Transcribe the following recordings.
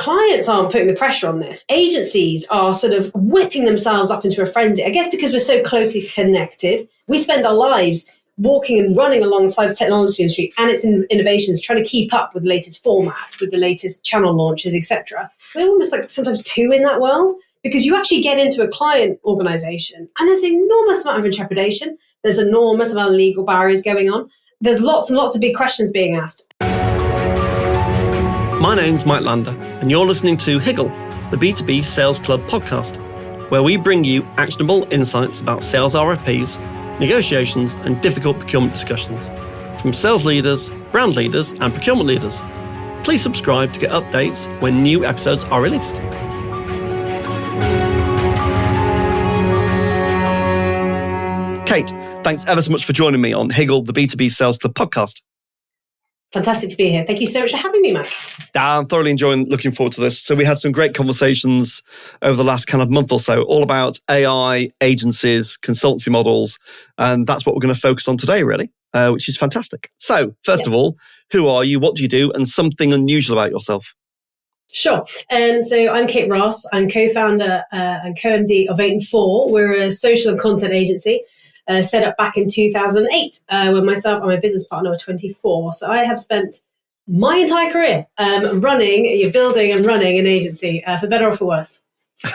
clients aren't putting the pressure on this. Agencies are sort of whipping themselves up into a frenzy. I guess because we're so closely connected, we spend our lives walking and running alongside the technology industry and its innovations, trying to keep up with the latest formats, with the latest channel launches, etc. We're almost like sometimes two in that world, because you actually get into a client organization and there's an enormous amount of intrepidation. There's an enormous amount of legal barriers going on. There's lots and lots of big questions being asked. My name's Mike Lander, and you're listening to Higgle, the B2B Sales Club podcast, where we bring you actionable insights about sales RFPs, negotiations, and difficult procurement discussions from sales leaders, brand leaders, and procurement leaders. Please subscribe to get updates when new episodes are released. Kate, thanks ever so much for joining me on Higgle, the B2B Sales Club podcast. Fantastic to be here. Thank you so much for having me, Mike. I'm thoroughly looking forward to this. So we had some great conversations over the last kind of month or so, all about AI, agencies, consultancy models. And that's what we're going to focus on today, really, which is fantastic. So first of all, who are you? What do you do? And something unusual about yourself. Sure. So I'm Kate Ross. I'm co-founder and co-MD of 8&4. We're a social and content agency. Set up back in 2008 when myself and my business partner were 24. So I have spent my entire career building and running an agency, for better or for worse.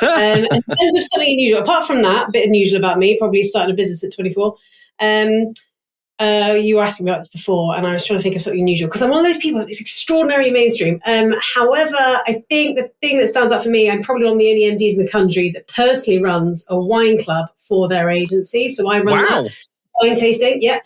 In terms of something unusual, apart from that, a bit unusual about me, probably starting a business at 24. You were asking me about this before, and I was trying to think of something unusual because I'm one of those people that's extraordinarily mainstream. However, I think the thing that stands out for me, I'm probably one of the only MDs in the country that personally runs a wine club for their agency. So I run that wine tasting. Yeah.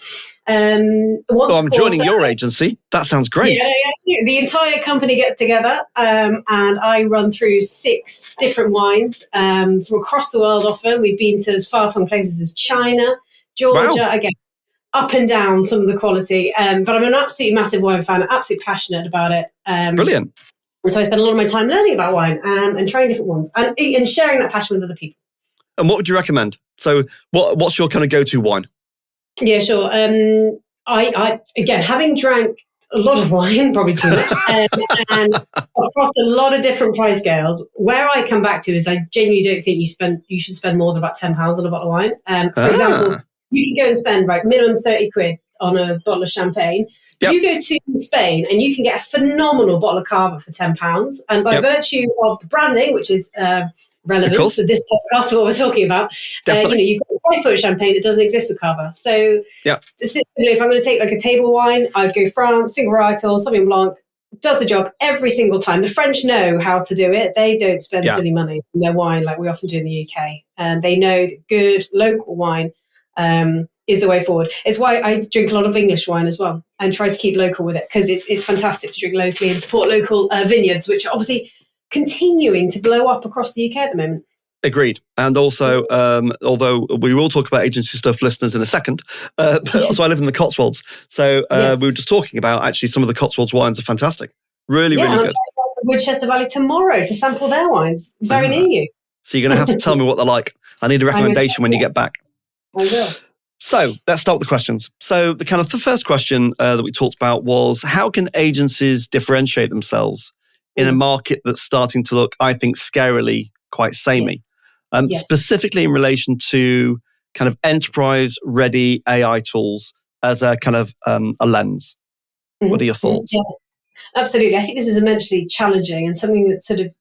I'm joining your agency. That sounds great. Yeah. The entire company gets together, and I run through 6 different wines from across the world. Often we've been to as far from places as China, Georgia. Again, up and down some of the quality. But I'm an absolutely massive wine fan, absolutely passionate about it. Brilliant. And so I spend a lot of my time learning about wine and trying different ones and sharing that passion with other people. And what would you recommend? So what's your kind of go-to wine? Yeah, sure. I again, having drank a lot of wine, probably too much, and across a lot of different price scales, where I come back to is I genuinely don't think you should spend more than about £10 on a bottle of wine. For example, you can go and spend minimum 30 quid on a bottle of champagne. Yep. You go to Spain and you can get a phenomenal bottle of Cava for £10. And by virtue of the branding, which is relevant to this podcast, what we're talking about, you've got a price point of champagne that doesn't exist with Cava. So if I'm going to take like a table wine, I'd go France, single varietal, Sauvignon Blanc. Does the job every single time. The French know how to do it. They don't spend silly money on their wine like we often do in the UK. And they know that good local wine is the way forward. It's why I drink a lot of English wine as well and try to keep local with it, because it's fantastic to drink locally and support local vineyards, which are obviously continuing to blow up across the UK at the moment. Agreed. And also, although we will talk about agency stuff, listeners, in a second, so I live in the Cotswolds. So we were just talking about actually some of the Cotswolds wines are fantastic. Really good. I'm Woodchester Valley tomorrow to sample their wines. Very near you. So you're going to have to tell me what they're like. I need a recommendation when you get back. I will. So let's start with the questions. So the first question that we talked about was, how can agencies differentiate themselves in a market that's starting to look, I think, scarily quite samey, specifically in relation to kind of enterprise-ready AI tools as a kind of a lens? What are your thoughts? Yeah, absolutely. I think this is immensely challenging and something that sort of,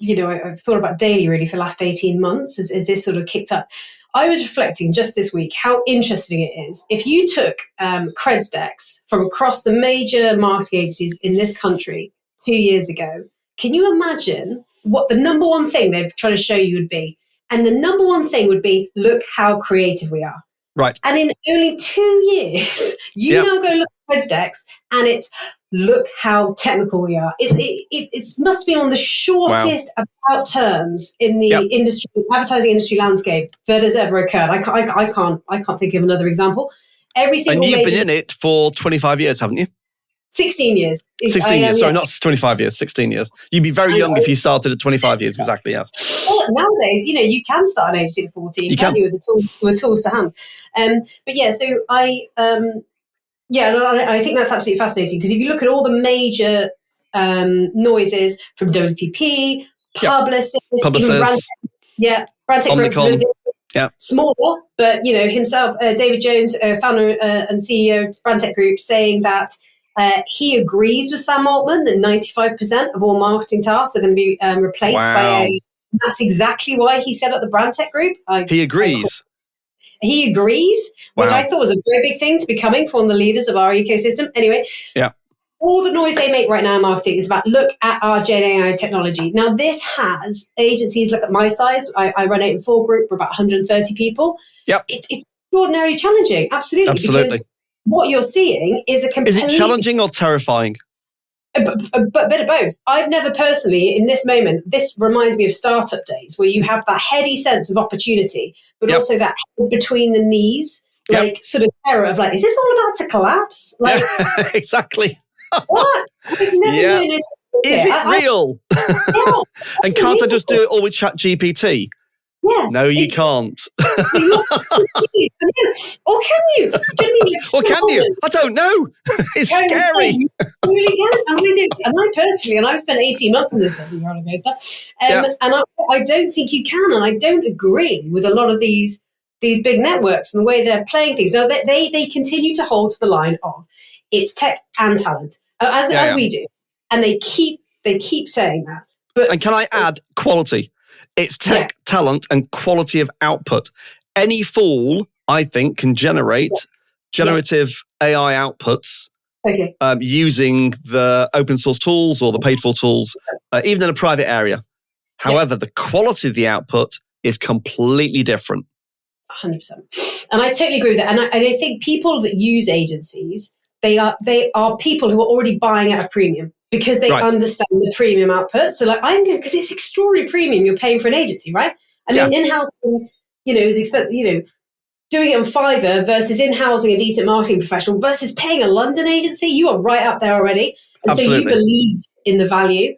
I've thought about daily really for the last 18 months as this sort of kicked up. I was reflecting just this week how interesting it is. If you took creds decks from across the major marketing agencies in this country 2 years ago, can you imagine what the number one thing they're trying to show you would be? And the number one thing would be, look how creative we are. Right. And in only 2 years, now go look at creds decks and it's, look how technical we are. It must be on the shortest about terms in the industry, advertising industry landscape that has ever occurred. I can't think of another example. Every single and you've been in it for 25 years, haven't you? 16 years. 16 years. Sorry, not 25 years. 16 years. You'd be very young if you started at 25 years. Exactly. Yes. Well, nowadays, you can start an agency at 14. You can with tools to hand. So I think that's absolutely fascinating, because if you look at all the major noises from WPP, Publicis, even Publicis, Brand Tech Group. Omnicom. Yeah. Smaller, but himself, David Jones, founder and CEO of Brand Tech Group, saying that he agrees with Sam Altman that 95% of all marketing tasks are going to be replaced by AI. That's exactly why he set up the Brand Tech Group. He agrees. He agrees, which I thought was a very big thing to be coming from the leaders of our ecosystem. Anyway, all the noise they make right now in marketing is about, look at our Gen AI technology. Now, this has agencies, look at my size. I run 8&4 Group. We're about 130 people. Yep. It's extraordinarily challenging. Absolutely. Because what you're seeing is a completely... Is it challenging or terrifying? A bit of both. I've never personally, in this moment, this reminds me of startup days where you have that heady sense of opportunity, but also that between the knees, like sort of terror of like, is this all about to collapse? Like, exactly. What? I've never known it. Is it real? And can't I just do it all with ChatGPT? Yeah. No, you can't. Or can you? Or can you? I don't know. It's scary. You really can. And I personally, I've spent 18 months in this roller coaster, and I don't think you can, and I don't agree with a lot of these big networks and the way they're playing things. No, they continue to hold to the line of it's tech and talent, as we do, and they keep saying that. And can I add quality? It's tech, talent, and quality of output. Any fool, I think, can generate generative AI outputs using the open source tools or the paid for tools, even in a private area. However, the quality of the output is completely different. 100%. And I totally agree with that. And I think people that use agencies, they are people who are already buying at a premium, because they understand the premium output. So like, I'm good because it's extraordinary premium you're paying for an agency, right? I mean, in-housing, is expensive, doing it on Fiverr versus in-housing a decent marketing professional versus paying a London agency, you are right up there already. And absolutely. So you believe in the value.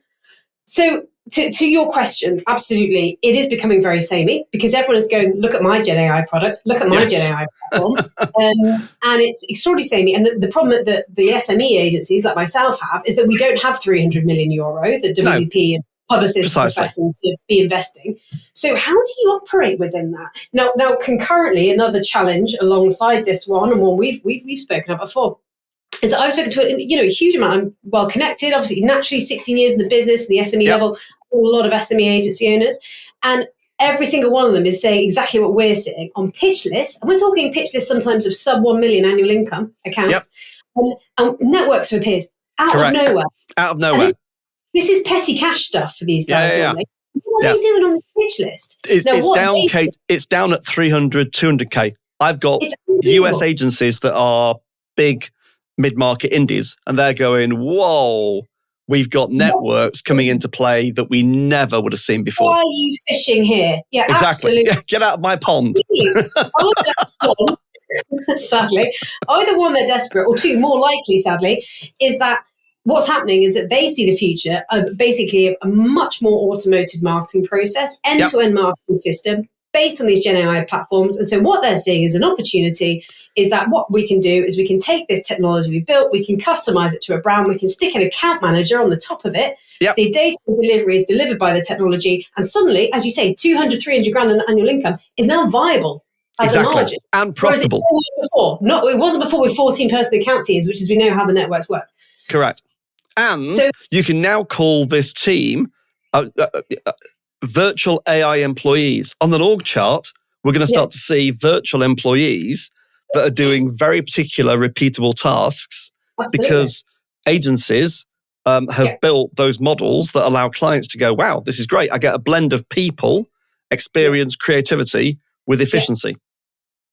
So to your question, absolutely, it is becoming very samey because everyone is going, look at my Gen AI product, look at my Gen AI platform. And it's extraordinarily samey. And the problem that the SME agencies like myself have is that we don't have 300 million euro that WPP and Publicis are professing to be investing. So how do you operate within that? Now concurrently, another challenge alongside this one, and one we've spoken about before, is that I've spoken to a huge amount. I'm well connected, obviously, naturally 16 years in the business, the SME level, a lot of SME agency owners. And every single one of them is saying exactly what we're seeing on pitch lists. And we're talking pitch lists sometimes of sub 1 million annual income accounts. And networks have appeared out of nowhere. Out of nowhere. This is petty cash stuff for these guys normally. What are they doing on this pitch list? It's down at 300, 200K. I've got US agencies that are big mid-market indies, and they're going, whoa, we've got networks coming into play that we never would have seen before. Why are you fishing here? Yeah, exactly. Absolutely. Get out of my pond. Sadly, either one, they're desperate, or two, more likely, sadly, is that what's happening is that they see the future of basically a much more automated marketing process, end-to-end marketing system, based on these Gen AI platforms. And so what they're seeing as an opportunity is that what we can do is we can take this technology we've built, we can customize it to a brand, we can stick an account manager on the top of it. The data and delivery is delivered by the technology. And suddenly, as you say, 200, 300 grand in annual income is now viable as a margin. And profitable. It wasn't before with 14-person account teams, which is we know how the networks work. Correct. And you can now call this team virtual AI employees. On an org chart, we're going to start to see virtual employees that are doing very particular repeatable tasks because agencies have built those models that allow clients to go, wow, this is great. I get a blend of people, experience, creativity with efficiency.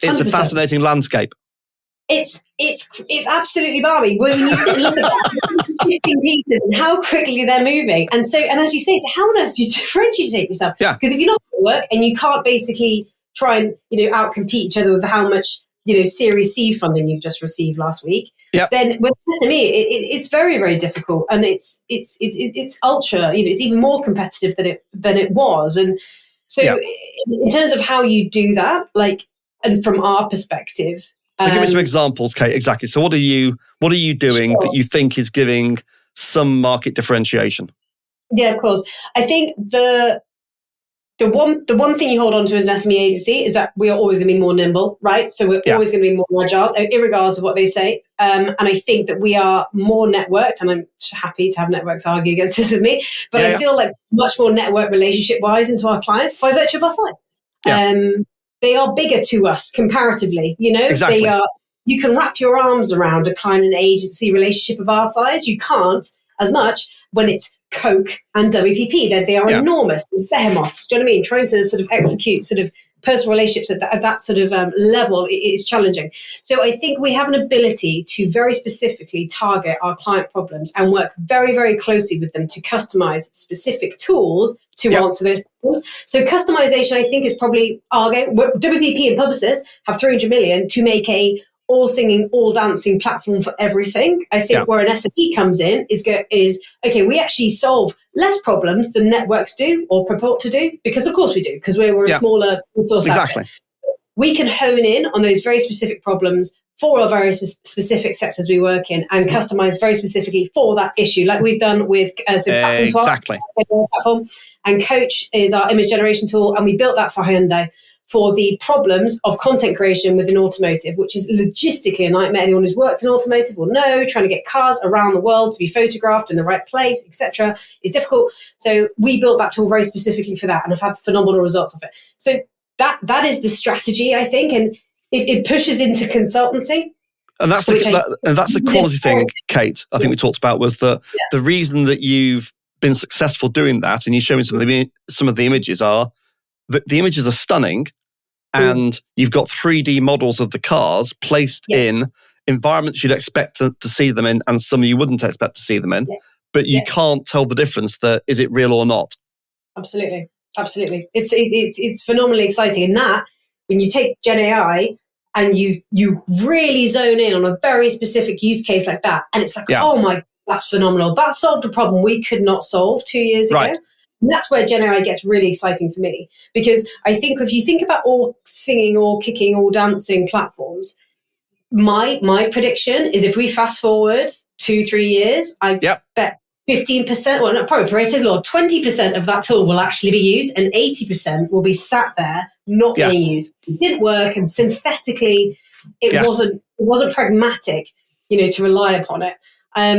It's 100%. A fascinating landscape. It's absolutely Barbie when you sit and look at that, 15 pieces and how quickly they're moving. And as you say, so how on earth do you differentiate yourself? Because if you're not at work and you can't basically try and outcompete each other with how much Series C funding you've just received last week, then with SME it's very, very difficult, and it's ultra. It's even more competitive than it was. And so in terms of how you do that, and from our perspective. So give me some examples, Kate. Exactly. So what are you doing that you think is giving some market differentiation? Yeah, of course. I think the one thing you hold on to as an SME agency is that we are always going to be more nimble, right? So we're always going to be more agile, irregardless of what they say. And I think that we are more networked, and I'm happy to have networks argue against this with me, but I feel like much more network relationship-wise into our clients by virtue of our size. Yeah. They are bigger to us comparatively, Exactly. You can wrap your arms around a client and agency relationship of our size. You can't as much when it's Coke and WPP. They are enormous, behemoths. Do you know what I mean? Trying to sort of execute sort of personal relationships at that sort of level is challenging. So I think we have an ability to very specifically target our client problems and work very, very closely with them to customize specific tools to answer those problems. So customization, I think, is probably our game. WPP and Publicis have 300 million to make a all singing, all dancing platform for everything. I think where an SME comes in is okay, we actually solve less problems than networks do or purport to do, because of course we do, because we're a smaller resource outfit. We can hone in on those very specific problems for our very specific sectors we work in and customize very specifically for that issue, like we've done with platform. And Coach is our image generation tool, and we built that for Hyundai for the problems of content creation within automotive, which is logistically a nightmare. Anyone who's worked in automotive will know, trying to get cars around the world to be photographed in the right place, etc., is difficult. So we built that tool very specifically for that and have had phenomenal results of it. So that is the strategy, I think, and it pushes into consultancy. And that's the quality thing, Kate, I think we talked about, was that the reason that you've been successful doing that, and you show me some of the images, are that the images are stunning. And you've got 3D models of the cars placed in environments you'd expect to see them in, and some you wouldn't expect to see them in. But you can't tell the difference. Is it real or not? Absolutely. It's phenomenally exciting. And that, when you take Gen AI and you really zone in on a very specific use case like that, and it's like, oh my, that's phenomenal. That solved a problem we could not solve 2 years ago. And that's where Gen AI gets really exciting for me, because I think if you think about all singing, all kicking, all dancing platforms, my prediction is if we fast forward 2-3 years, I bet 15%, well, not probably Pareto's law, 20% of that tool will actually be used, and 80% will be sat there not being used. It didn't work, and synthetically, it wasn't pragmatic, to rely upon it.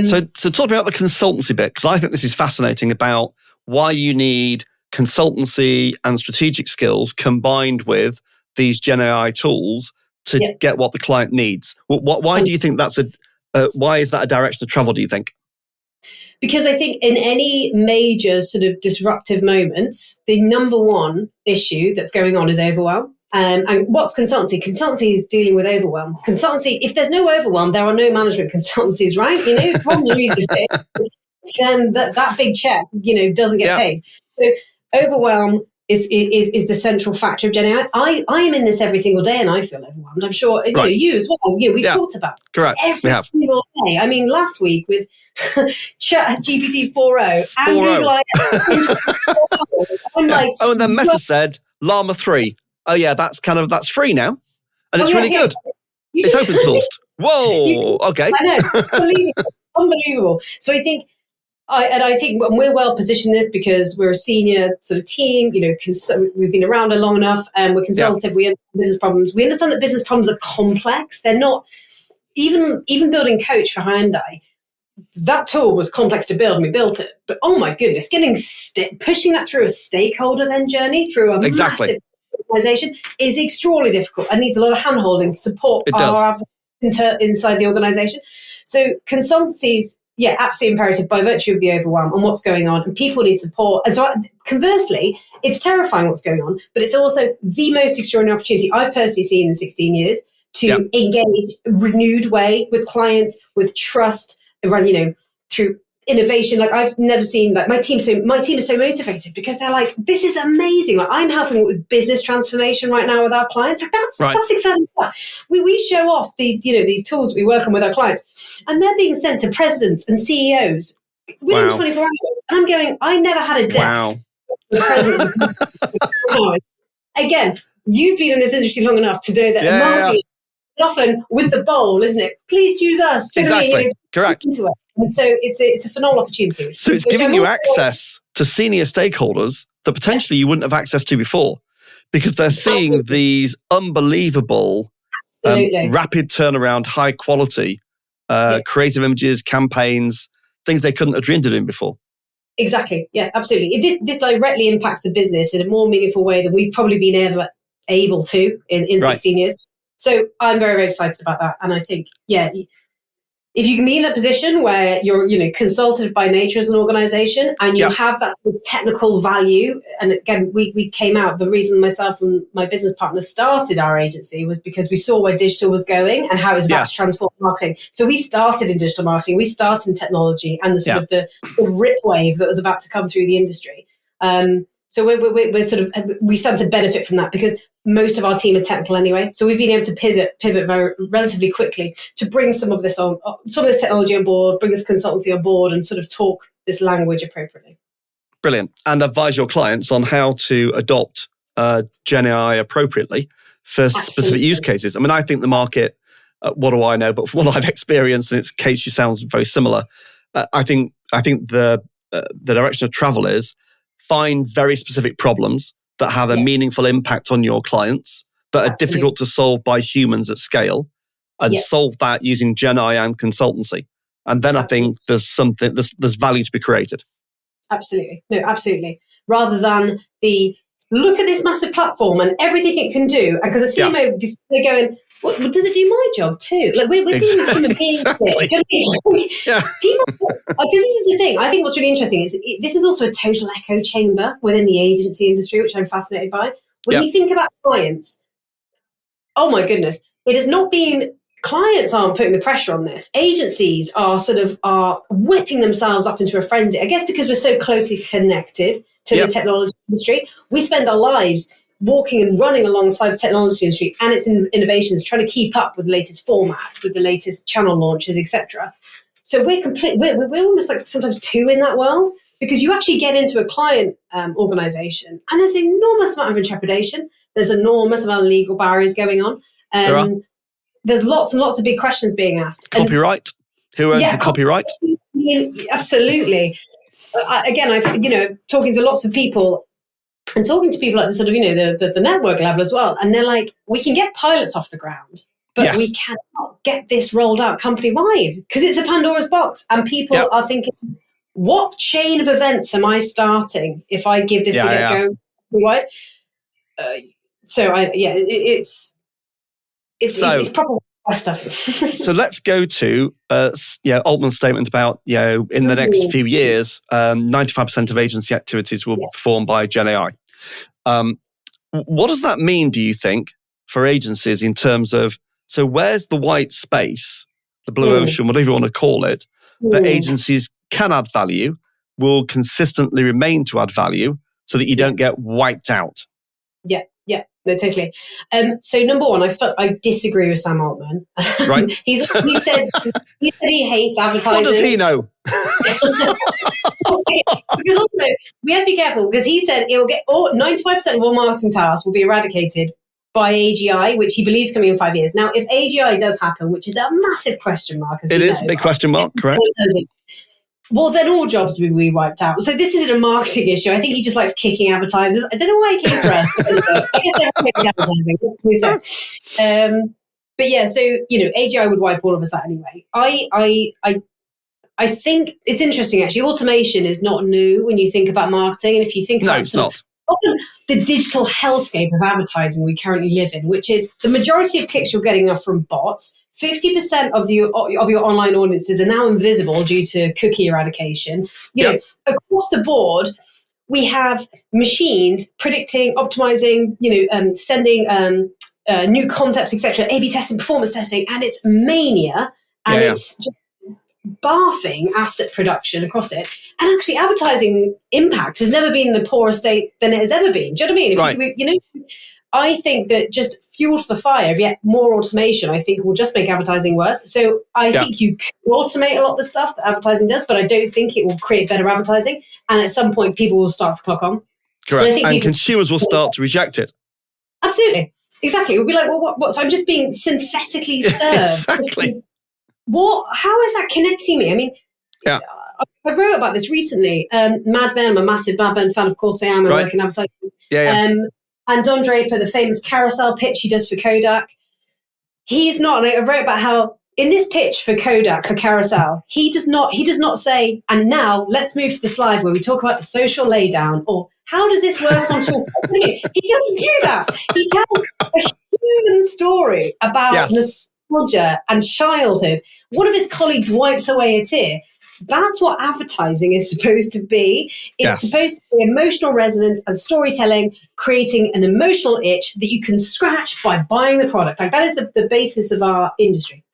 So talk about the consultancy bit, because I think this is fascinating about why you need consultancy and strategic skills combined with these Gen AI tools to get what the client needs. Why do you think why is that a direction to travel, do you think? Because I think in any major sort of disruptive moments, the number one issue that's going on is overwhelm. And what's consultancy? Consultancy is dealing with overwhelm. Consultancy, if there's no overwhelm, there are no management consultancies, right? One reason then that big check, doesn't get paid. So overwhelm is the central factor of Gen AI. I am in this every single day and I feel overwhelmed. I'm sure you as well. We've talked about every single day. I mean, last week with Chat GPT 4.0 and Google I'm like, and then Meta said Llama 3. Oh yeah, that's free now, and it's really good. It's open sourced. Whoa, okay. I know, unbelievable. So I think we're well positioned this because we're a senior sort of team. We've been around long enough, and we're consultative. We understand business problems. We understand that business problems are complex. They're not even building Coach for Hyundai. That tool was complex to build, and we built it. But oh my goodness, pushing that through a stakeholder journey through a massive organization is extraordinarily difficult and needs a lot of handholding to support our inside the organization. So consultancies, absolutely imperative by virtue of the overwhelm and what's going on, and people need support. And so conversely, it's terrifying what's going on, but it's also the most extraordinary opportunity I've personally seen in 16 years to engage renewed way with clients, with trust, through innovation. Like I've never seen my team is so motivated because they're like, this is amazing. Like I'm helping with business transformation right now with our clients. Like that's exciting stuff. We show off these tools we work on with our clients, and they're being sent to presidents and CEOs within 24 hours. And I'm going, I never had a deck. Wow. Again, you've been in this industry long enough to know that marketing is often with the bowl, isn't it? Please choose us. Exactly. Correct. And so it's a phenomenal opportunity. So it's giving you access to senior stakeholders that potentially you wouldn't have access to before, because they're seeing these unbelievable, rapid turnaround, high quality, creative images, campaigns, things they couldn't have dreamed of doing before. Exactly. Yeah, absolutely. This directly impacts the business in a more meaningful way than we've probably been ever able to in 16 years. So I'm very, very excited about that. And I think, if you can be in that position where you're, consulted by nature as an organization and you have that sort of technical value. And again, we came out, the reason myself and my business partner started our agency was because we saw where digital was going and how it was about to transform marketing. So we started in digital marketing, we started in technology and the sort of the rip wave that was about to come through the industry. So we're sort of, we started to benefit from that because most of our team are technical anyway. So we've been able to pivot very relatively quickly to bring some of this technology on board, bring this consultancy on board and sort of talk this language appropriately. Brilliant. And advise your clients on how to adopt Gen AI appropriately for specific use cases. I mean, I think the market, what do I know? But from what I've experienced, and its case sounds very similar, I think the direction of travel is find very specific problems that have a meaningful impact on your clients that are difficult to solve by humans at scale, and solve that using Gen AI and consultancy. And then I think there's value to be created. Absolutely. No, absolutely. Rather than look at this massive platform and everything it can do. And because a CMO, they're going, what does it do my job too? Like we're dealing with human beings. Exactly. People, this is the thing. I think what's really interesting is this is also a total echo chamber within the agency industry, which I'm fascinated by. When you think about clients, oh my goodness, it has not been, clients aren't putting the pressure on this. Agencies are whipping themselves up into a frenzy. I guess because we're so closely connected to the technology industry, we spend our lives walking and running alongside the technology industry and its innovations, trying to keep up with the latest formats, with the latest channel launches, etc. So we're almost like sometimes two in that world, because you actually get into a client organization and there's an enormous amount of intrepidation. There's an enormous amount of legal barriers going on. There's lots and lots of big questions being asked. Copyright? Who owns the copyright? Absolutely. Again, talking to lots of people and talking to people at the sort of, the network level as well. And they're like, we can get pilots off the ground, but we cannot get this rolled out company-wide because it's a Pandora's box. And people are thinking, what chain of events am I starting if I give this thing a go company-wide? It's proper stuff. So let's go to Altman's statement about in the next few years, 95% of agency activities will be performed by Gen AI. What does that mean, do you think, for agencies in terms of, so where's the white space, the blue ocean, whatever you want to call it, that agencies can add value, will consistently remain to add value so that you don't get wiped out? No, totally. So number one, I disagree with Sam Altman. Right. he said he hates advertising. What does he know? Because also we have to be careful, because he said it will get 95% of all marketing tasks will be eradicated by AGI, which he believes coming in 5 years. Now, if AGI does happen, which is a massive question mark, it is a big question mark, correct? Well, then all jobs will be wiped out. So this isn't a marketing issue. I think he just likes kicking advertisers. I don't know why he came for us, but I guess everyone makes advertising. But yeah, so, AGI would wipe all of us out anyway. I think it's interesting, actually. Automation is not new when you think about marketing. And if you think about it's not. Often the digital hellscape of advertising we currently live in, which is the majority of clicks you're getting are from bots. 50% of your online audiences are now invisible due to cookie eradication. Across the board, we have machines predicting, optimizing, sending new concepts, etc., A/B testing, performance testing, and it's mania, and it's just barfing asset production across it. And actually, advertising impact has never been in a poorer state than it has ever been. Do you know what I mean? Right. I think that just fuel to the fire of yet more automation, I think, will just make advertising worse. So I think you can automate a lot of the stuff that advertising does, but I don't think it will create better advertising. And at some point, people will start to clock on. Correct. And consumers will start to reject it. Absolutely. Exactly. We'll be like, well, what? So I'm just being synthetically served. Exactly. How is that connecting me? I mean, Yeah. I wrote about this recently. Mad Men, I'm a massive Mad Men fan, of course I am. I work in advertising. Yeah. And Don Draper, the famous carousel pitch he does for Kodak. He's not, and I wrote about how in this pitch for Kodak, for Carousel, he does not say, and now let's move to the slide where we talk about the social laydown, or how does this work on Twitter? He doesn't do that. He tells a human story about nostalgia and childhood. One of his colleagues wipes away a tear. That's what advertising is supposed to be. It's supposed to be emotional resonance and storytelling, creating an emotional itch that you can scratch by buying the product. Like, that is the basis of our industry.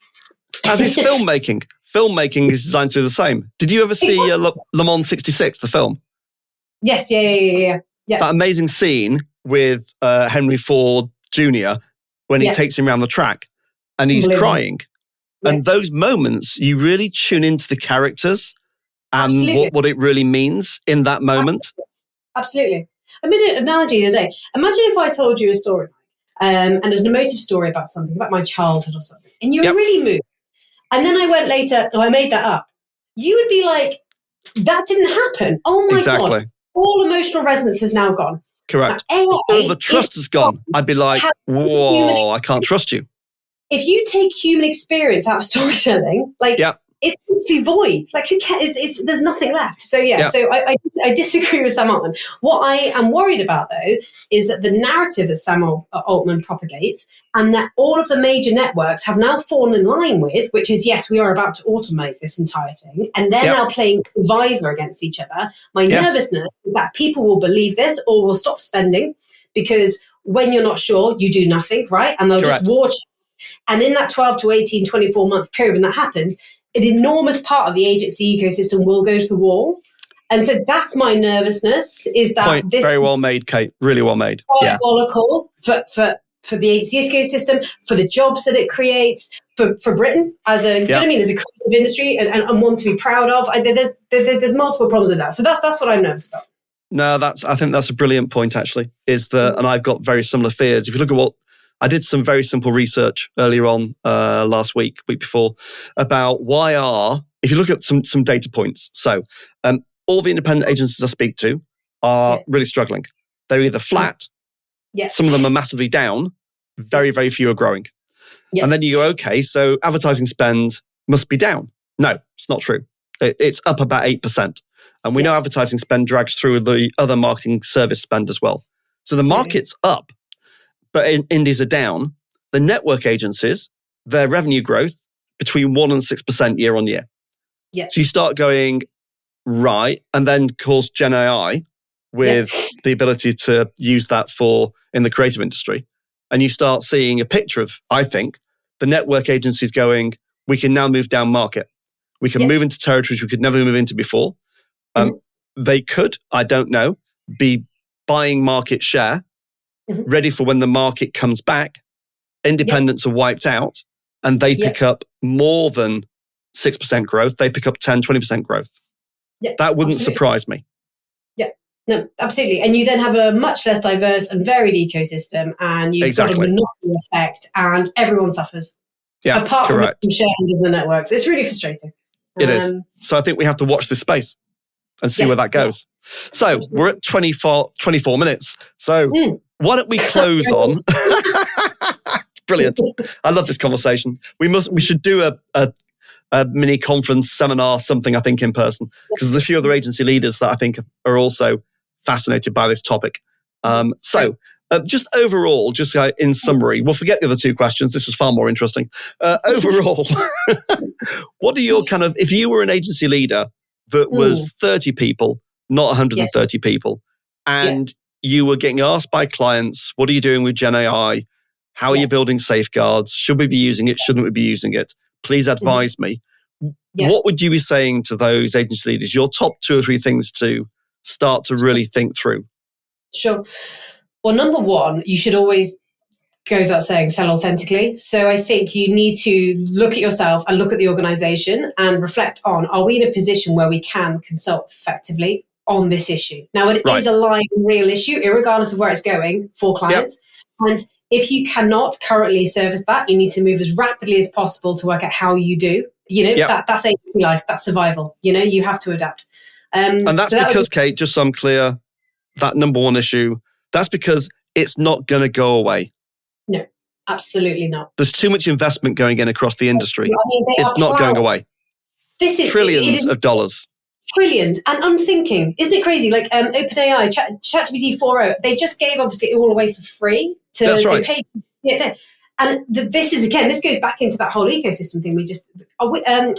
As is filmmaking. Filmmaking is designed to do the same. Did you ever see Le Mans 66, the film? Yes, yeah. That amazing scene with Henry Ford Jr. when he takes him around the track and he's crying. Yeah. And those moments, you really tune into the characters and what it really means in that moment. Absolutely. I made an analogy the other day. Imagine if I told you a story and there's an emotive story about something, about my childhood or something, and you were really moved. And then I went later, I made that up. You would be like, that didn't happen. Oh my God. All emotional resonance is now gone. Correct. All the trust is gone. I'd be like, whoa, I can't trust you. If you take human experience out of storytelling, it's completely void. Like, who cares? There's nothing left. So so I disagree with Sam Altman. What I am worried about, though, is that the narrative that Sam Altman propagates, and that all of the major networks have now fallen in line with, which is, yes, we are about to automate this entire thing, and they're now playing survivor against each other. My nervousness is that people will believe this or will stop spending, because when you're not sure, you do nothing, right? And they'll just watch. And in that 12 to 18, 24 month period when that happens, an enormous part of the agency ecosystem will go to the wall. And so that's my nervousness, is that this... Very well made, Kate. Really well made. Diabolical for the agency ecosystem, for the jobs that it creates, for Britain as a, do you know what I mean? As a creative industry and one to be proud of. There's multiple problems with that. So that's what I'm nervous about. No, I think that's a brilliant point, actually, and I've got very similar fears. If you look at I did some very simple research earlier on last week before, about if you look at some data points. So all the independent agencies I speak to are really struggling. They're either flat, some of them are massively down, very, very few are growing. And then you go, okay, so advertising spend must be down. No, it's not true. It's up about 8%. And we know advertising spend drags through the other marketing service spend as well. So the market's up, but indies are down. The network agencies, their revenue growth between 1% and 6% year on year. So you start going, right, and then of course Gen AI with the ability to use that in the creative industry. And you start seeing a picture of, I think, the network agencies going, we can now move down market. We can move into territories we could never move into before. They could, I don't know, be buying market share, ready for when the market comes back. Independents are wiped out and they pick up more than 6% growth. They pick up 10, 20% growth. That wouldn't surprise me. No, absolutely. And you then have a much less diverse and varied ecosystem, and you've got a monopoly effect, and everyone suffers. Apart from the shareholders of the networks. It's really frustrating. It is. So I think we have to watch this space and see where that goes. So we're at 24 minutes. So why don't we close on... Brilliant. I love this conversation. We should do a mini conference, seminar, something, I think, in person, because there's a few other agency leaders that I think are also fascinated by this topic. Just overall, in summary, we'll forget the other two questions. This was far more interesting. Overall, what are your if you were an agency leader that was 30 people, not 130 people, and you were getting asked by clients, what are you doing with Gen AI? How are you building safeguards? Should we be using it? Shouldn't we be using it? Please advise me. What would you be saying to those agency leaders? Your top 2 or 3 things to start to really think through. Sure. Well, number one, you should always, goes without saying, sell authentically. So I think you need to look at yourself and look at the organization and reflect on, are we in a position where we can consult effectively on this issue? Now, it is a live and real issue, irregardless of where it's going for clients. And If you cannot currently service that, you need to move as rapidly as possible to work out how you do. That's agency life, that's survival. You have to adapt. And that's because, Kate, just so I'm clear, that number one issue, that's because it's not going to go away. No, absolutely not. There's too much investment going in across the industry. It's not going away. This is trillions of dollars. Trillions and unthinking. Isn't it crazy? Like OpenAI, ChatGPT 4.0, they just gave obviously it all away for free to That's right. pay. And this goes back into that whole ecosystem thing.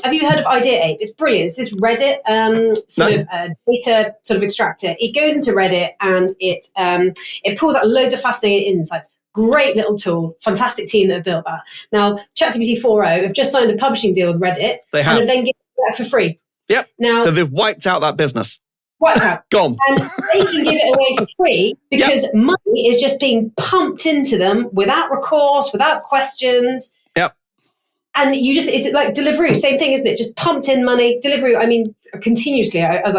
Have you heard of Idea8? It's brilliant. It's this Reddit data sort of extractor. It goes into Reddit and it pulls out loads of fascinating insights. Great little tool. Fantastic team that have built that. Now, ChatGPT 4.0 have just signed a publishing deal with Reddit. They have. And have then given it for free. Yep. Now, so they've wiped out that business. Wiped out. Gone. And they can give it away for free because money is just being pumped into them without recourse, without questions. Yep. And it's like Deliveroo, same thing, isn't it? Just pumped in money. Deliveroo, I mean, continuously, as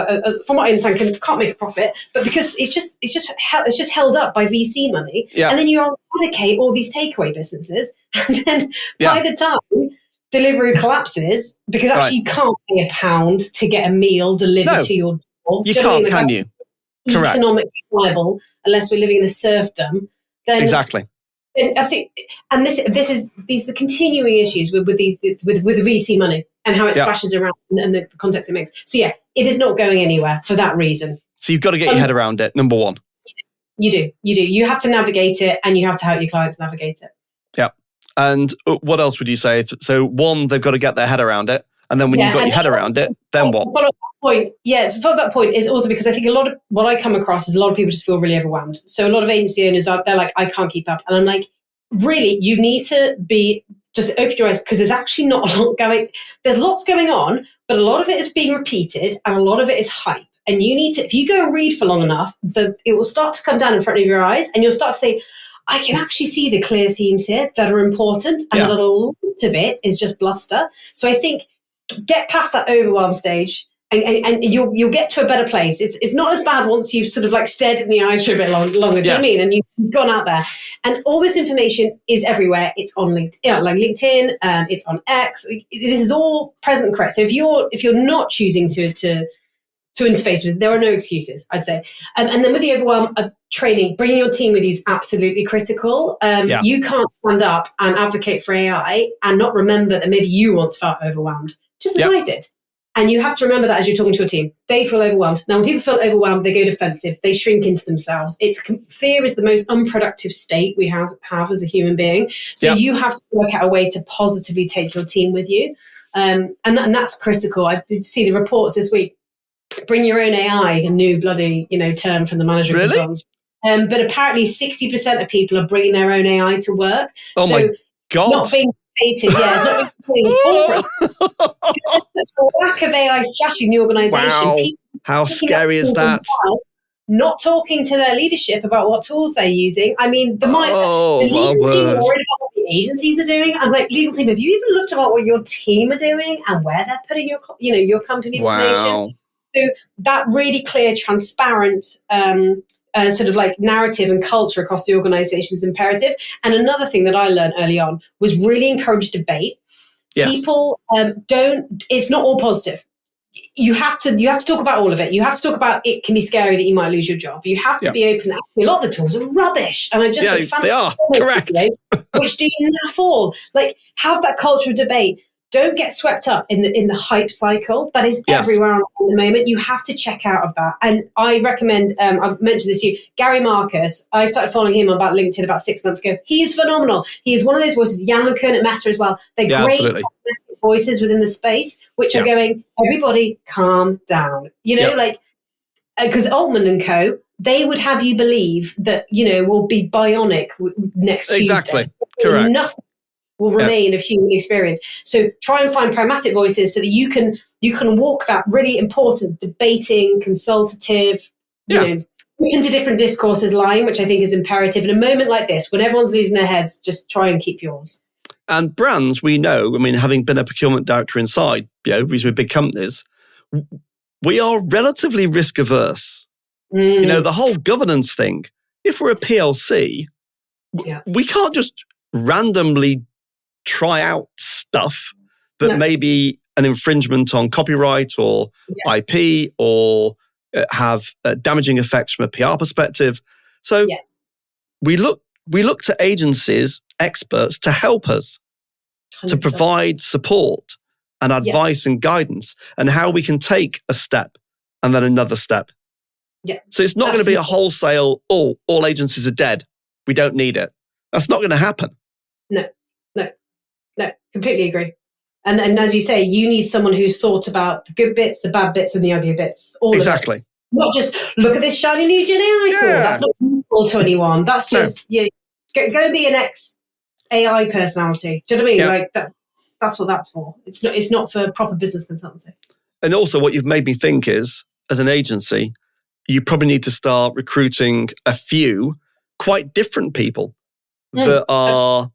from what I understand, can't make a profit, but because it's just held up by VC money. Yep. And then you eradicate all these takeaway businesses. And then by the time Deliveroo collapses, because actually you can't pay £1 to get a meal delivered to your door. You can't, can you? Correct. Economically viable unless we're living in a serfdom. Then exactly. And these are the continuing issues with the VC money and how it splashes around and the context it makes. So it is not going anywhere for that reason. So you've got to get your head around it. Number one. You do. You have to navigate it, and you have to help your clients navigate it. Yeah. And what else would you say? So one, they've got to get their head around it. And then when you've got your head around it, then what? For that point is also because I think a lot of what I come across is a lot of people just feel really overwhelmed. So a lot of agency owners they're like, I can't keep up. And I'm like, really, you need to just open your eyes because there's actually not a lot going. There's lots going on, but a lot of it is being repeated and a lot of it is hype. And you need to, if you go and read for long enough, it will start to come down in front of your eyes and you'll start to say, I can actually see the clear themes here that are important and that a lot of it is just bluster. So I think get past that overwhelm stage and you'll get to a better place. It's not as bad once you've sort of like stared in the eyes for a bit longer. Do you know what I mean? And you've gone out there. And all this information is everywhere. It's on LinkedIn, it's on X. This is all present and correct. So if you're not choosing to interface with, there are no excuses, I'd say. And then with the overwhelm of training, bringing your team with you is absolutely critical. You can't stand up and advocate for AI and not remember that maybe you once felt overwhelmed, just as I did. And you have to remember that as you're talking to your team. They feel overwhelmed. Now, when people feel overwhelmed, they go defensive. They shrink into themselves. Fear is the most unproductive state we have as a human being. So you have to work out a way to positively take your team with you. And that's critical. I did see the reports this week. Bring your own AI, a new bloody term from the management consultants. But apparently 60% of people are bringing their own AI to work. Oh my God. Not being stated, it's not being corporate. The lack of AI strategy in the organisation. Wow. How scary is that? Not talking to their leadership about what tools they're using. I mean, the legal team are worried about what the agencies are doing. I'm like, legal team, have you even looked about what your team are doing and where they're putting your company information? So that really clear, transparent sort of like narrative and culture across the organisation is imperative. And another thing that I learned early on was really encourage debate. Yes. People it's not all positive. You have to talk about all of it. You have to talk about it can be scary that you might lose your job. You have to be open. A lot of the tools are rubbish and are just they are correct. Which do you naff all? Like have that culture of debate. Don't get swept up in the hype cycle that is everywhere at the moment. You have to check out of that. And I recommend, I've mentioned this to you, Gary Marcus. I started following him about LinkedIn about 6 months ago. He is phenomenal. He is one of those voices. Jan LeCun at Meta as well. They're great voices within the space, which are going, everybody calm down. Because Altman and Co., they would have you believe that, we'll be bionic next Tuesday. Exactly. Correct. Nothing will remain of human experience. So try and find pragmatic voices so that you can walk that really important debating, consultative, into different discourses line, which I think is imperative. In a moment like this, when everyone's losing their heads, just try and keep yours. And brands, we know, having been a procurement director inside, reasonably big companies, we are relatively risk averse. The whole governance thing, if we're a PLC, Yeah. We can't just randomly try out stuff that may be an infringement on copyright or IP or have damaging effects from a PR perspective. So we look to agencies, experts to help us, 100%. To provide support and advice and guidance and how we can take a step and then another step. Yeah. So it's not going to be a wholesale, all agencies are dead. We don't need it. That's not going to happen. No, completely agree. And as you say, you need someone who's thought about the good bits, the bad bits, and the ugly bits. All exactly. Of it. Not just look at this shiny new Gen AI tool. That's not useful to anyone. That's just go be an ex-AI personality. Do you know what I mean? Like that's what that's for. It's not for proper business consultancy. And also, what you've made me think is, as an agency, you probably need to start recruiting a few quite different people that are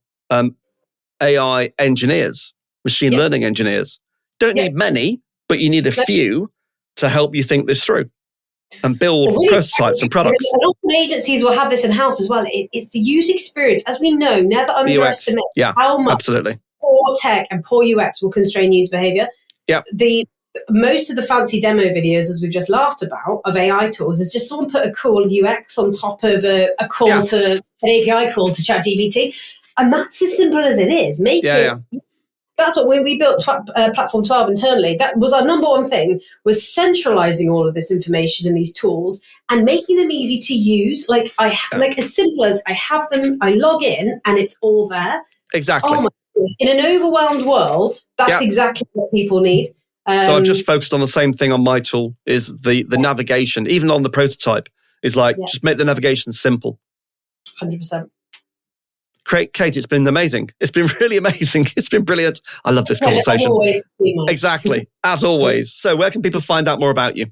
AI engineers, machine learning engineers. Don't need many, but you need a few to help you think this through and build prototypes and products. And often agencies will have this in-house as well. It's the user experience. As we know, never underestimate how much poor tech and poor UX will constrain user behavior. Yeah. Most of the fancy demo videos, as we've just laughed about, of AI tools is just someone put a cool UX on top of a call to an API call to ChatGPT. And that's as simple as it is. That's what when we built Platform 12 internally, that was our number one thing, was centralizing all of this information in these tools and making them easy to use. Like as simple as I have them, I log in and it's all there. Exactly. Oh my goodness. In an overwhelmed world, that's exactly what people need. So I've just focused on the same thing on my tool, is the navigation, even on the prototype, is like, just make the navigation simple. 100%. Kate, it's been amazing. It's been really amazing. It's been brilliant. I love this conversation. Exactly, as always. So where can people find out more about you?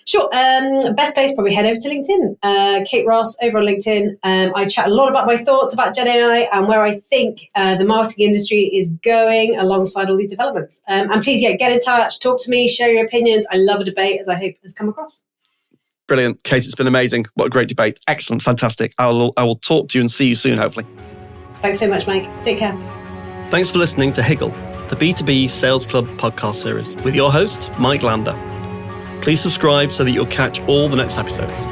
Sure. Best place, probably head over to LinkedIn. Kate Ross over on LinkedIn. I chat a lot about my thoughts about Gen AI and where I think the marketing industry is going alongside all these developments. And please, get in touch, talk to me, share your opinions. I love a debate, as I hope has come across. Brilliant. Kate, it's been amazing. What a great debate. Excellent. Fantastic. I will talk to you and see you soon, hopefully. Thanks so much, Mike. Take care. Thanks for listening to Higgle, the B2B Sales Club podcast series with your host, Mike Lander. Please subscribe so that you'll catch all the next episodes.